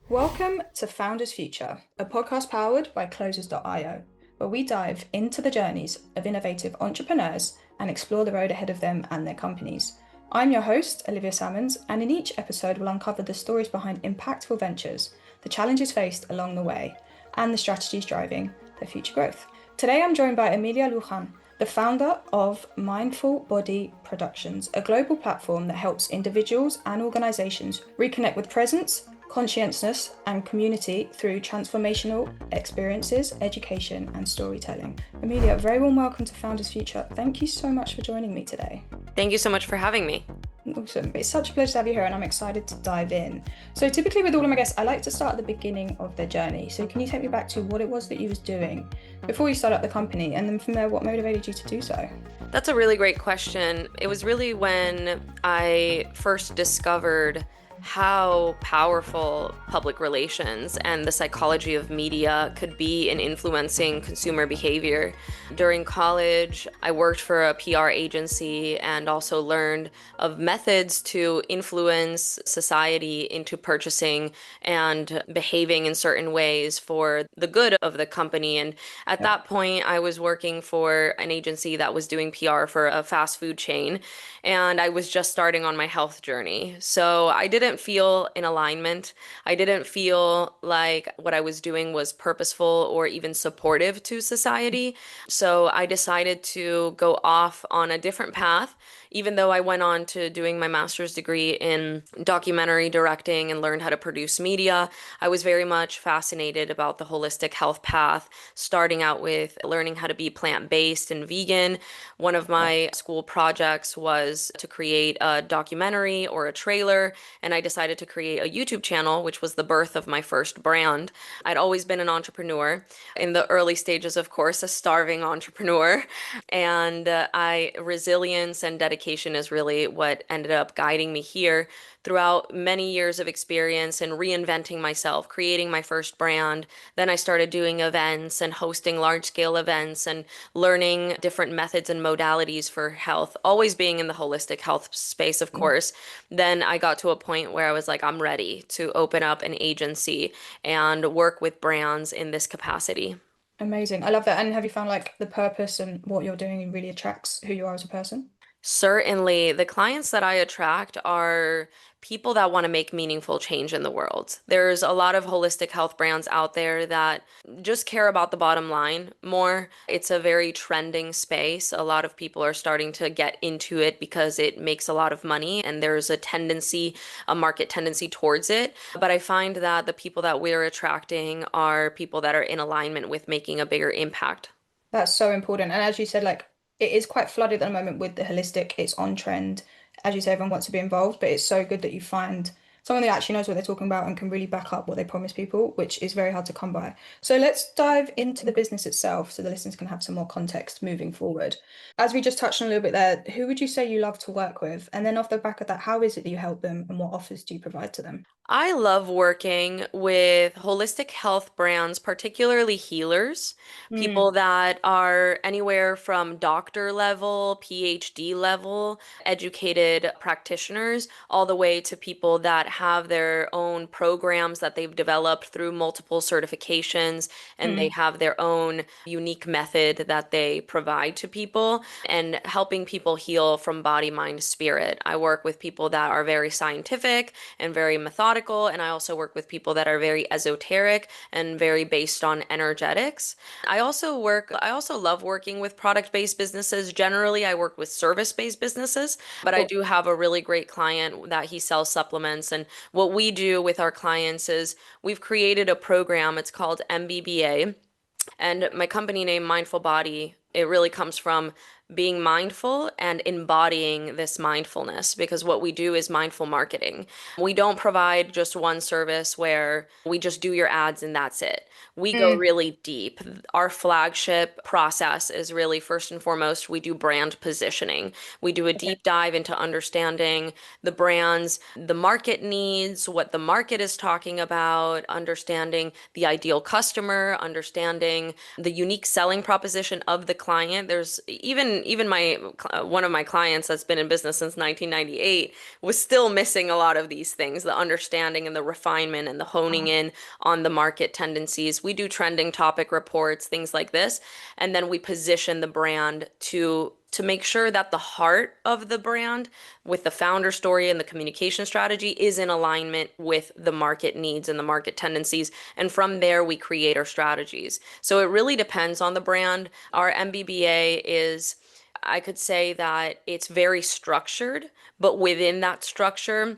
Welcome to Founders Future, a podcast powered by Closers.io, where we dive into the journeys of innovative entrepreneurs and explore the road ahead of them and their companies. I'm your host, Olivia Salmons, and in each episode we'll uncover the stories behind impactful ventures, the challenges faced along the way, and the strategies driving their future growth. Today I'm joined by Emilia Lujan, the founder of Mindful Body Productions, a global platform that helps individuals and organizations reconnect with presence, conscientiousness, and community through transformational experiences, education, and storytelling. Emilia, very warm welcome to Founders Future. Thank you so much for joining me today. Thank you so much for having me. Awesome. It's such a pleasure to have you here, and I'm excited to dive in. So typically with all of my guests, I like to start at the beginning of their journey. So can you take me back to what it was that you was doing before you started up the company, and then from there, what motivated you to do so? That's a really great question. It was really when I first discovered how powerful public relations and the psychology of media could be in influencing consumer behavior. During college, I worked for a PR agency and also learned of methods to influence society into purchasing and behaving in certain ways for the good of the company. And at Yeah. that point, I was working for an agency that was doing PR for a fast food chain, and I was just starting on my health journey. So I didn't feel in alignment. I didn't feel like what I was doing was purposeful or even supportive to society. So I decided to go off on a different path, even though I went on to doing my master's degree in documentary directing and learned how to produce media. I was very much fascinated about the holistic health path, starting out with learning how to be plant-based and vegan. One of my school projects was to create a documentary or a trailer, and I decided to create a YouTube channel, which was the birth of my first brand. I'd always been an entrepreneur. In the early stages, of course, a starving entrepreneur. And resilience and dedication is really what ended up guiding me here throughout many years of experience in reinventing myself, creating my first brand. Then I started doing events and hosting large scale events and learning different methods and modalities for health, always being in the holistic health space, of course. Then I got to a point where I was like, I'm ready to open up an agency and work with brands in this capacity. Amazing. I love that. And have you found like the purpose and what you're doing really attracts who you are as a person? Certainly, the clients that I attract are people that want to make meaningful change in the world. There's a lot of holistic health brands out there that just care about the bottom line more. It's a very trending space. A lot of people are starting to get into it because it makes a lot of money and there's a tendency, a market tendency towards it. But I find that the people that we're attracting are people that are in alignment with making a bigger impact. That's so important. And as you said, like it is quite flooded at the moment with the holistic, it's on trend. As you say, everyone wants to be involved, but it's so good that you find someone that actually knows what they're talking about and can really back up what they promise people, which is very hard to come by. So let's dive into the business itself so the listeners can have some more context moving forward. As we just touched on a little bit there, who would you say you love to work with? And then off the back of that, how is it that you help them and what offers do you provide to them? I love working with holistic health brands, particularly healers, Mm, people that are anywhere from doctor level, PhD level, educated practitioners, all the way to people that have their own programs that they've developed through multiple certifications, and they mm, have their own unique method that they provide to people, and helping people heal from body, mind, spirit. I work with people that are very scientific and very methodical. And I also work with people that are very esoteric and very based on energetics. I also love working with product-based businesses. Generally, I work with service-based businesses, but I cool. do have a really great client that he sells supplements. And what we do with our clients is we've created a program. It's called MBBA. And my company name, Mindful Body, it really comes from being mindful and embodying this mindfulness because what we do is mindful marketing. We don't provide just one service where we just do your ads and that's it. We go Mm, really deep. Our flagship process is really first and foremost, we do brand positioning. We do a okay. deep dive into understanding the brands, the market needs, what the market is talking about, understanding the ideal customer, understanding the unique selling proposition of the client. There's even even my one of my clients that's been in business since 1998 was still missing a lot of these things, the understanding and the refinement and the honing in on the market tendencies. We do trending topic reports, things like this, and then we position the brand to make sure that the heart of the brand with the founder story and the communication strategy is in alignment with the market needs and the market tendencies. And from there, we create our strategies. So it really depends on the brand. Our MBBA is, I could say that it's very structured, but within that structure,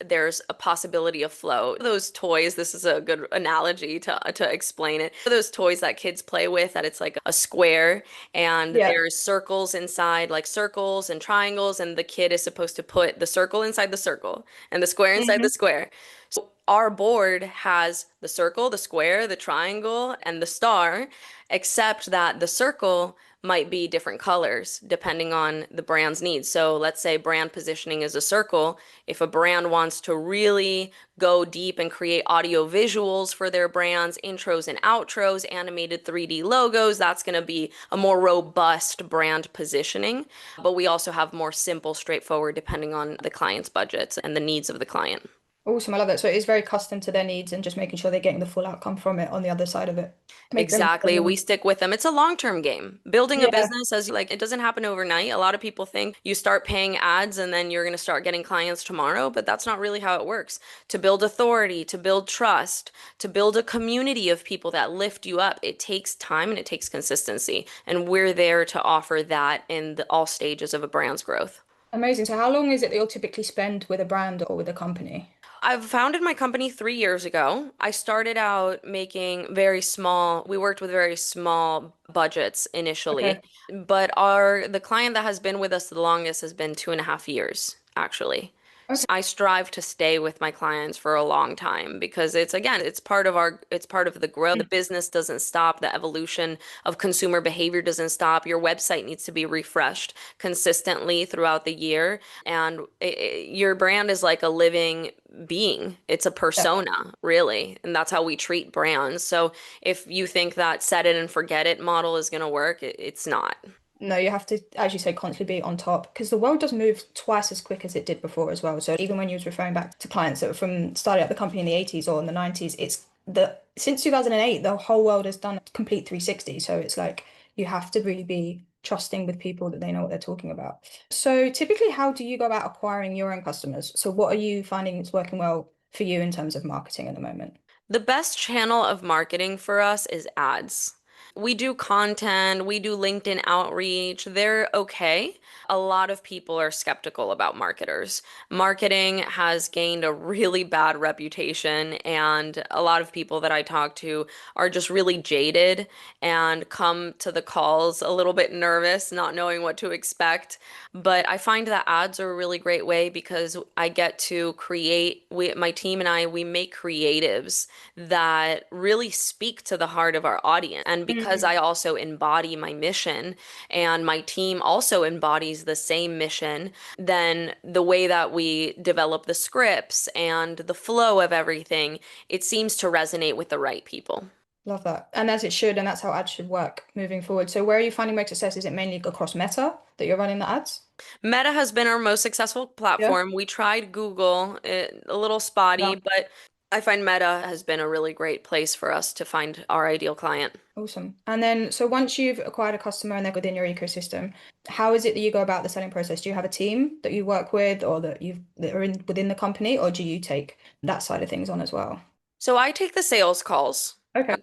there's a possibility of flow. Those toys, this is a good analogy to explain it. Those toys that kids play with, that it's like a square and Yeah. there's circles inside, like circles and triangles, and the kid is supposed to put the circle inside the circle and the square inside the Hmm. square. So our board has the circle, the square, the triangle, and the star, except that the circle might be different colors depending on the brand's needs. So let's say brand positioning is a circle. If a brand wants to really go deep and create audio visuals for their brands, intros and outros, animated 3D logos, that's going to be a more robust brand positioning. But we also have more simple, straightforward, depending on the client's budgets and the needs of the client. Awesome. I love that. So it is very custom to their needs and just making sure they're getting the full outcome from it on the other side of it. Make them. Exactly. We stick with them. It's a long-term game. Building a Yeah. business, as like, it doesn't happen overnight. A lot of people think you start paying ads and then you're going to start getting clients tomorrow, but that's not really how it works. To build authority, to build trust, to build a community of people that lift you up, it takes time and it takes consistency. And we're there to offer that in all stages of a brand's growth. Amazing. So how long is it that you'll typically spend with a brand or with a company? I've founded my company 3 years ago. I started out making very small, we worked with very small budgets initially, Okay. but the client that has been with us the longest has been 2.5 years, actually. Okay. So I strive to stay with my clients for a long time because it's again, it's part of the growth. The business doesn't stop, the evolution of consumer behavior doesn't stop. Your website needs to be refreshed consistently throughout the year, and your brand is like a living being. It's a Yeah. persona, really, and that's how we treat brands. So if you think that set it and forget it model is going to work, it's not. No, you have to, as you say, constantly be on top because the world does move twice as quick as it did before as well. So even when you was referring back to clients that were from started up the company in the 80s or in the 90s, it's the since 2008, the whole world has done a complete 360. So it's like you have to really be trusting with people that they know what they're talking about. So typically, how do you go about acquiring your own customers? So what are you finding is working well for you in terms of marketing at the moment? The best channel of marketing for us is ads. We do content, we do LinkedIn outreach. They're okay. A lot of people are skeptical about marketers. Marketing has gained a really bad reputation, and a lot of people that I talk to are just really jaded and come to the calls a little bit nervous, not knowing what to expect. But I find that ads are a really great way because I get to my team and I, we make creatives that really speak to the heart of our audience. And because Mm. I also embody my mission and my team also embodies the same mission, then the way that we develop the scripts and the flow of everything, it seems to resonate with the right people. Love that. And as it should, and that's how ads should work moving forward. So where are you finding most success? Is it mainly across Meta that you're running the ads? Meta has been our most successful Yeah. platform. We tried Google, a little spotty, Wow. but I find Meta has been a really great place for us to find our ideal client. Awesome. And then, so once you've acquired a customer and they're within your ecosystem, how is it that you go about the selling process? Do you have a team that you work with or that are in within the company, or do you take that side of things on as well? So I take the sales calls. Okay.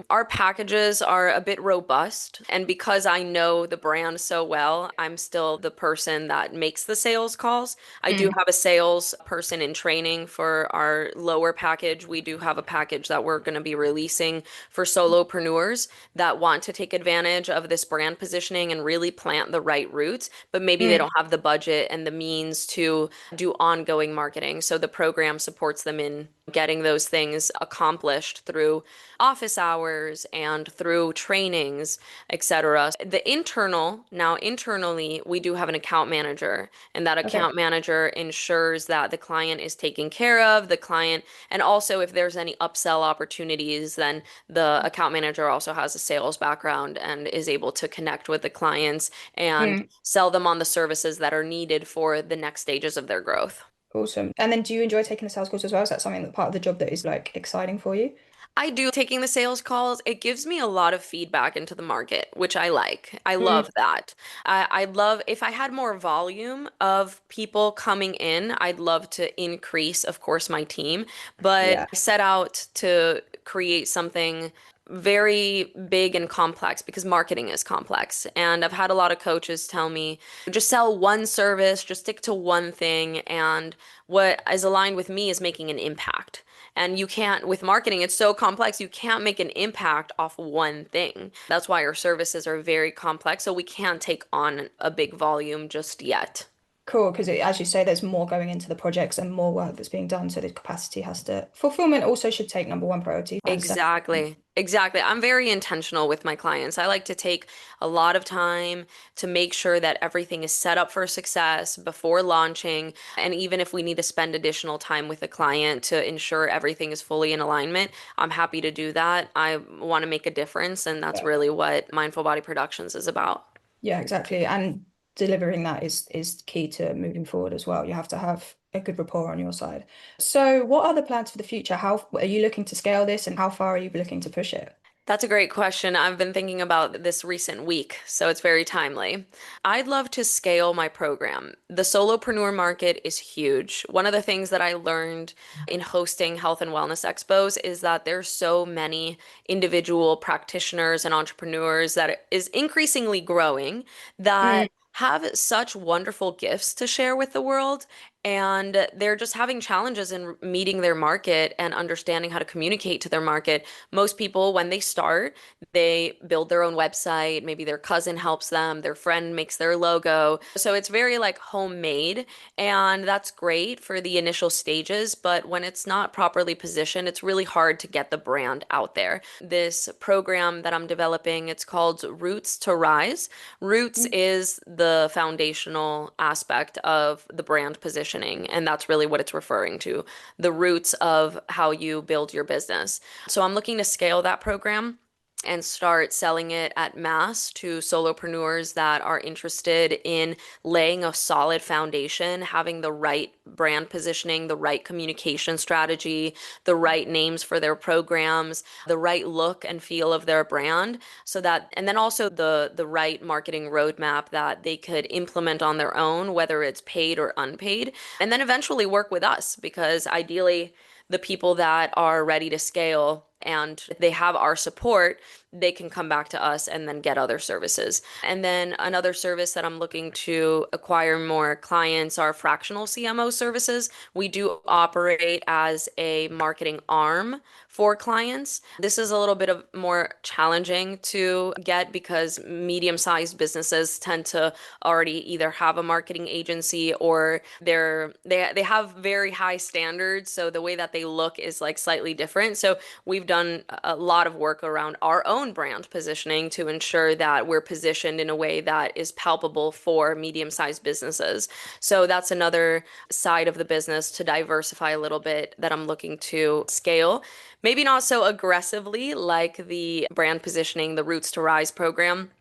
Our packages are a bit robust, and because I know the brand so well, I'm still the person that makes the sales calls. I do Mm. have a sales person in training for our lower package. We do have a package that we're going to be releasing for solopreneurs that want to take advantage of this brand positioning and really plant the right roots, but maybe they Mm. don't have the budget and the means to do ongoing marketing. So the program supports them in getting those things accomplished through office hours and through trainings, etc. The internal, now internally, we do have an account manager, and that Okay. account manager ensures that the client is taken care of, the client, and also if there's any upsell opportunities, then the account manager also has a sales background and is able to connect with the clients and Mm, sell them on the services that are needed for the next stages of their growth. awesome. And then do you enjoy taking the sales calls as well? Is that something that part of the job that is like exciting for you? I do taking the sales calls. It gives me a lot of feedback into the market, which I like. I Mm, love that. I'd love if I had more volume of people coming in, I'd love to increase, of course, my team. But yeah. I set out to create something very big and complex because marketing is complex. And I've had a lot of coaches tell me, just sell one service, just stick to one thing. And what is aligned with me is making an impact. And you can't, with marketing, it's so complex, you can't make an impact off one thing. That's why our services are very complex. So we can't take on a big volume just yet. Cool, because as you say, there's more going into the projects and more work that's being done, so the capacity has to fulfillment also should take number one priority. And so, Exactly. Exactly. I'm very intentional with my clients. I like to take a lot of time to make sure that everything is set up for success before launching. And even if we need to spend additional time with the client to ensure everything is fully in alignment, I'm happy to do that. I want to make a difference, and that's yeah, really what Mindful Body Productions is about. yeah, exactly. And delivering that is key to moving forward as well. You have to have a good rapport on your side. So, what are the plans for the future? How are you looking to scale this, and how far are you looking to push it? That's a great question. I've been thinking about this recent week, so it's very timely. I'd love to scale my program. The solopreneur market is huge. One of the things that I learned in hosting health and wellness expos is that there's so many individual practitioners and entrepreneurs that is increasingly growing Mm, that have such wonderful gifts to share with the world. And they're just having challenges in meeting their market and understanding how to communicate to their market. Most people, when they start, they build their own website. Maybe their cousin helps them, their friend makes their logo. So it's very like homemade, and that's great for the initial stages. But when it's not properly positioned, it's really hard to get the brand out there. This program that I'm developing, it's called Roots to Rise. Roots mm, is the foundational aspect of the brand positioning, and that's really what it's referring to, the roots of how you build your business. So I'm looking to scale that program and start selling it at mass to solopreneurs that are interested in laying a solid foundation, having the right brand positioning, the right communication strategy, the right names for their programs, the right look and feel of their brand, so that, and then also the right marketing roadmap that they could implement on their own, whether it's paid or unpaid, and then eventually work with us because ideally the people that are ready to scale and they have our support, they can come back to us and then get other services. And then another service that I'm looking to acquire more clients are fractional CMO services. We do operate as a marketing arm for clients. This is a little bit of more challenging to get because medium-sized businesses tend to already either have a marketing agency or they have very high standards, so the way that they look is like slightly different. So we've done a lot of work around our own brand positioning to ensure that we're positioned in a way that is palpable for medium-sized businesses. So that's another side of the business to diversify a little bit that I'm looking to scale. Maybe not so aggressively like the brand positioning, the Roots to Rise program,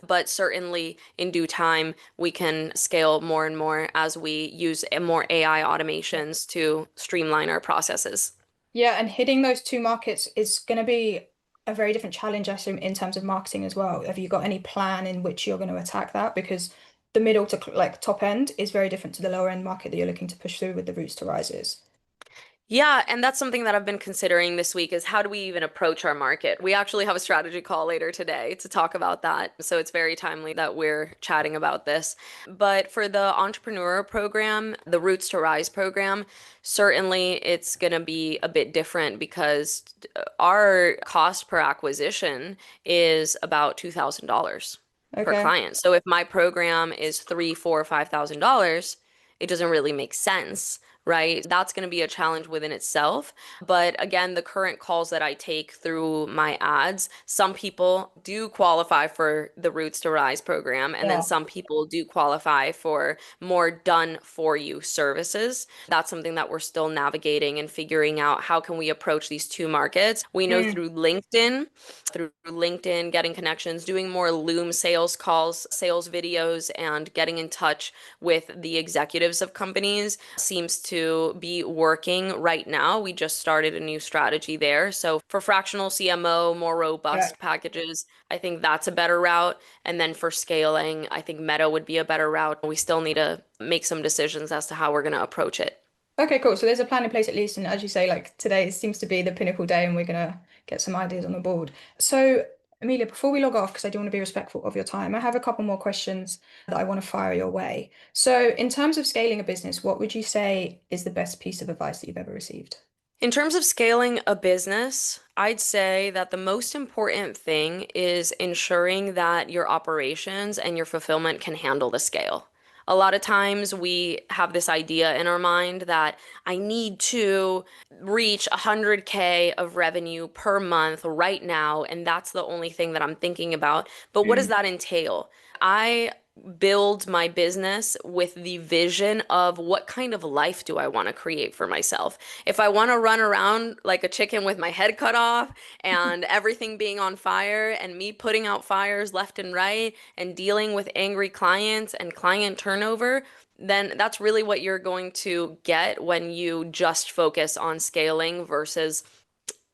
but certainly in due time, we can scale more and more as we use more AI automations to streamline our processes. yeah, and hitting those two markets is going to be a very different challenge, I assume, in terms of marketing as well. Have you got any plan in which you're going to attack that? Because the middle to like top end is very different to the lower end market that you're looking to push through with the routes to rises. Yeah, and that's something that I've been considering this week is how do we even approach our market? We actually have a strategy call later today to talk about that. So it's very timely that we're chatting about this. But for the entrepreneur program, the Roots to Rise program, certainly it's going to be a bit different because our cost per acquisition is about $2,000 per Okay. client. So if my program is three, four, $5,000, it doesn't really make sense, right? That's going to be a challenge within itself. But again, the current calls that I take through my ads, some people do qualify for the Roots to Rise program, and then Yeah. some people do qualify for more done for you services. That's something that we're still navigating and figuring out how can we approach these two markets. We know Mm, through LinkedIn, getting connections, doing more Loom sales calls, sales videos, and getting in touch with the executives of companies seems to be working right now. We just started a new strategy there. So for fractional CMO, more yeah. robust packages, I think that's a better route. And then for scaling, I think Meta would be a better route. We still need to make some decisions as to how we're going to approach it. Okay, cool. So there's a plan in place at least, and as you say, like today seems to be the pinnacle day, and we're gonna get some ideas on the board. So, Amelia, before we log off, because I do want to be respectful of your time, I have a couple more questions that I want to fire your way. So, in terms of scaling a business, what would you say is the best piece of advice that you've ever received? In terms of scaling a business, I'd say that the most important thing is ensuring that your operations and your fulfillment can handle the scale. A lot of times we have this idea in our mind that I need to reach 100K of revenue per month right now, and that's the only thing that I'm thinking about. But what does Mm, that entail? I build my business with the vision of what kind of life do I want to create for myself. If I want to run around like a chicken with my head cut off and everything being on fire and me putting out fires left and right and dealing with angry clients and client turnover, then that's really what you're going to get when you just focus on scaling versus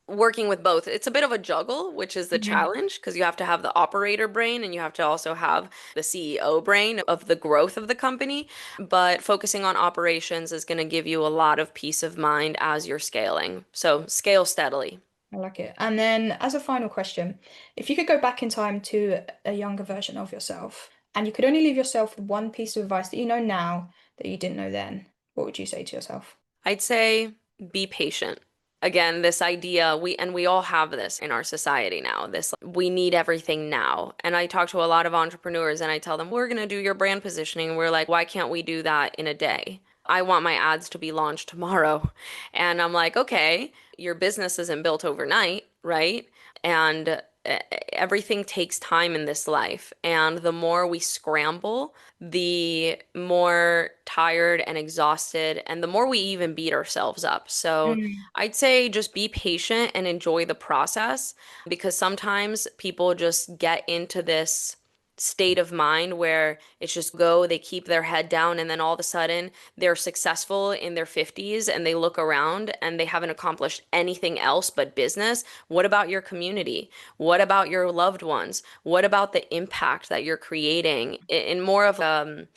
working with both. It's a bit of a juggle, which is the mhm. challenge because you have to have the operator brain and you have to also have the CEO brain of the growth of the company. But focusing on operations is going to give you a lot of peace of mind as you're scaling. So scale steadily. I like it. And then, as a final question, if you could go back in time to a younger version of yourself, and you could only leave yourself with one piece of advice that you know now that you didn't know then, what would you say to yourself? I'd say be patient. Again, this idea, we all have this in our society now. This we need everything now. And I talk to a lot of entrepreneurs and I tell them, "We're going to do your brand positioning." And we're like, "Why can't we do that in a day? I want my ads to be launched tomorrow." And I'm like, "Okay, your business isn't built overnight, right? And everything takes time in this life. And the more we scramble, the more tired and exhausted, and the more we even beat ourselves up. So Mm, I'd say just be patient and enjoy the process because sometimes people just get into this state of mind where it's just go, they keep their head down, and then all of a sudden they're successful in their 50s and they look around and they haven't accomplished anything else but business. What about your community? What about your loved ones? What about the impact that you're creating in more of a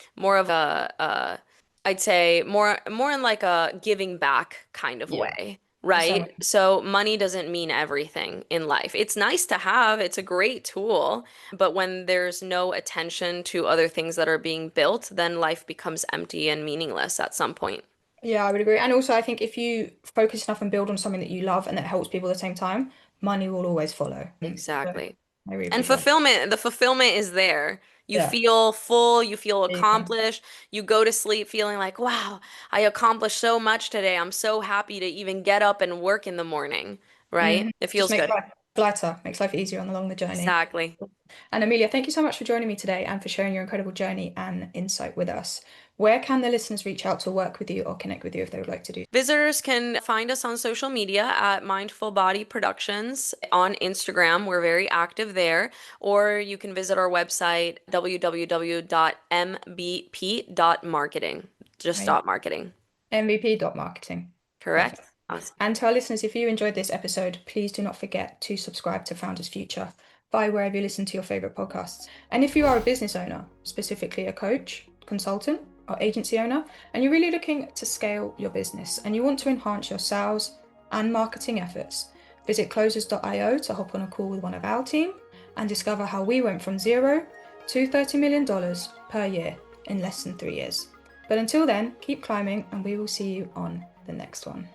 I'd say more in like a giving back kind of yeah, way, so right? much. So money doesn't mean everything in life. It's nice to have, it's a great tool, but when there's no attention to other things that are being built, then life becomes empty and meaningless at some point. Yeah, I would agree. And also, I think if you focus enough and build on something that you love and that helps people at the same time, money will always follow. So Exactly. I really And appreciate that. the fulfillment is there. You Yeah, feel full, you feel there you go. accomplished, you go to sleep feeling like, wow, I accomplished so much today. I'm so happy to even get up and work in the morning, right? Hmm. It Just feels makes good. life lighter, makes life easier on along the journey. Exactly. And Amelia, thank you so much for joining me today and for sharing your incredible journey and insight with us. Where can the listeners reach out to work with you or connect with you if they would like to do? Visitors can find us on social media at Mindful Body Productions on Instagram. We're very active there. Or you can visit our website, www.mbp.marketing. Just Amazing. stop marketing. MVP.marketing. Perfect. Correct? Awesome. And to our listeners, if you enjoyed this episode, please do not forget to subscribe to Founders Future by wherever you listen to your favorite podcasts. And if you are a business owner, specifically a coach, consultant, or agency owner, and you're really looking to scale your business and you want to enhance your sales and marketing efforts, visit closers.io to hop on a call with one of our team and discover how we went from zero to $30 million per year in less than 3 years. But until then, keep climbing and we will see you on the next one.